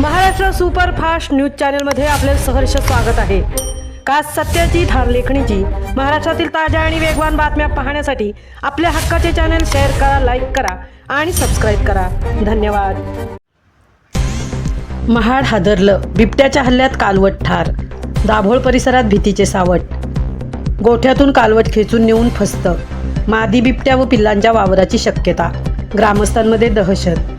Maharashtra superfast news चॅनलमध्ये आपले सहर्ष स्वागत आहे। खास सत्याची धार लेखणीची महाराष्ट्रातील ताज्या आणि वेगवान बातम्या पाहण्यासाठी आपल्या हक्काचे चॅनल शेअर करा, लाईक करा आणि सबस्क्राईब करा। धन्यवाद। महाड हादरलं, बिबट्याच्या हल्ल्यात कालवट ठार। दाभोळ परिसरात भीतीचे सावट। गोठ्यातून कालवट खेचून नेऊन फस्त। मादी बिबट्या व पिल्लांच्या वावराची शक्यता। ग्रामस्थांमध्ये दहशत।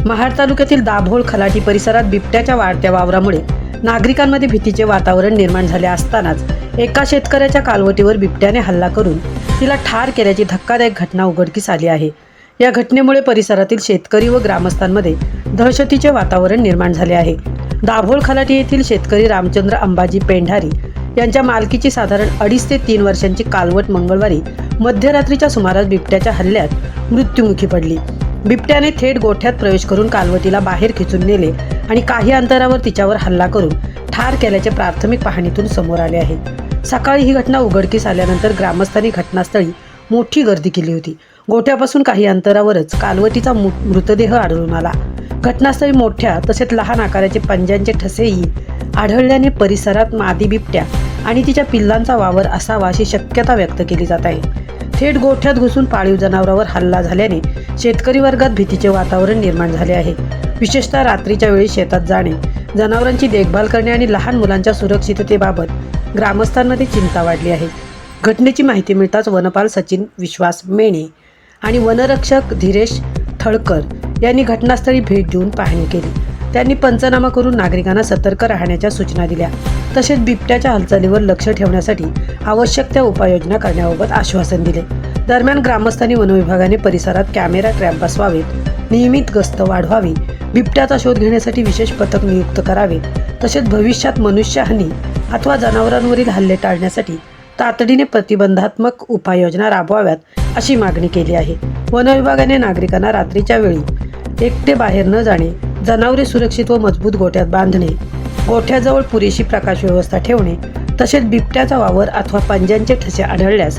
महाड तालुक्यातील दाभोळ खलाटी परिसरात बिबट्याच्या वाढत्या वावरामुळे नागरिकांमध्ये भीतीचे वातावरण निर्माण झाले असतानाच एका शेतकऱ्याच्या कालवटीवर बिबट्याने हल्ला करून तिला ठार केल्याची धक्कादायक घटना उघडकीस आली आहे। या घटनेमुळे परिसरातील शेतकरी व ग्रामस्थांमध्ये दहशतीचे वातावरण निर्माण झाले आहे। दाभोळ खलाटी येथील शेतकरी रामचंद्र अंबाजी पेंढारी यांच्या मालकीची साधारण 2.5 ते 3 वर्षांची कालवट मंगळवारी मध्यरात्रीच्या सुमारास बिबट्याच्या हल्ल्यात मृत्युमुखी पडली। बिबट्याने थेट गोठ्यात प्रवेश करून कालवटीला बाहेर खेचून नेले आणि काही अंतरावर तिच्यावर हल्ला करून ठार केल्याचे प्राथमिक पाहणीतून समोर आले आहे। सकाळी ही घटना उघडकीस आल्यानंतर ग्रामस्थांनी घटनास्थळी मोठी गर्दी केली होती। गोठ्यापासून काही अंतरावरच कालवटीचा मृतदेह आढळून आला। घटनास्थळी मोठ्या तसेच लहान आकाराचे पंजांचे ठसेही आढळल्याने परिसरात मादी बिबट्या आणि तिच्या पिल्लांचा वावर असावा अशी शक्यता व्यक्त केली जात आहे। थेट गोठ्यात घुसून पाळीव जनावरांवर हल्ला झाल्याने शेतकरी वर्गात भीतीचे वातावरण निर्माण झाले आहे। विशेषतः रात्रीच्या वेळी शेतात जाणे, जनावरांची देखभाल करणे आणि लहान मुलांच्या सुरक्षिततेबाबत ग्रामस्थांमध्ये चिंता वाढली आहे। घटनेची माहिती मिळताच वनपाल सचिन विश्वास मेणे आणि वनरक्षक धीरेश थळकर यांनी घटनास्थळी भेट देऊन पाहणी केली। त्यांनी पंचनामा करून नागरिकांना सतर्क राहण्याच्या सूचना दिल्या। तसेच बिबट्याच्या हालचालीवर लक्ष ठेवण्यासाठी आवश्यक त्या उपाययोजना करण्याबाबत आश्वासन दिले। दरम्यान ग्रामस्थांनी वनविभागाने परिसरात कॅमेरा ट्रॅप बसवावेत, नियमित गस्त वाढवावी, बिबट्याचा शोध घेण्यासाठी विशेष पथक नियुक्त करावे, तसेच भविष्यात मनुष्यहानी अथवा जनावरांवरील हल्ले टाळण्यासाठी तातडीने प्रतिबंधात्मक उपाययोजना राबवाव्यात अशी मागणी केली आहे। वनविभागाने नागरिकांना रात्रीच्या वेळी एकटे बाहेर न जाणे, जनावरे सुरक्षित व मजबूत गोठ्यात बांधणे, गोठ्याजवळ पुरेशी प्रकाश व्यवस्था ठेवणे, तसेच बिबट्याचा वावर अथवा पंजांचे ठसे आढळल्यास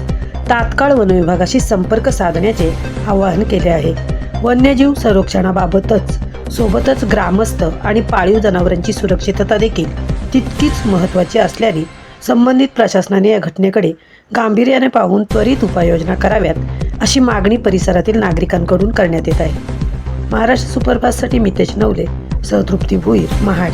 तात्काळ वनविभागाशी संपर्क साधण्याचे आवाहन केले आहे। वन्यजीव संरक्षणाबाबतच सोबतच ग्रामस्थ आणि पाळीव जनावरांची सुरक्षितता देखील तितकीच महत्त्वाची असल्याने संबंधित प्रशासनाने या घटनेकडे गांभीर्याने पाहून त्वरित उपाययोजना कराव्यात अशी मागणी परिसरातील नागरिकांकडून करण्यात येत आहे। महाराष्ट्र सुपरफास्टसाठी मितेश नवले, सहतृप्ती भुईर, महाड।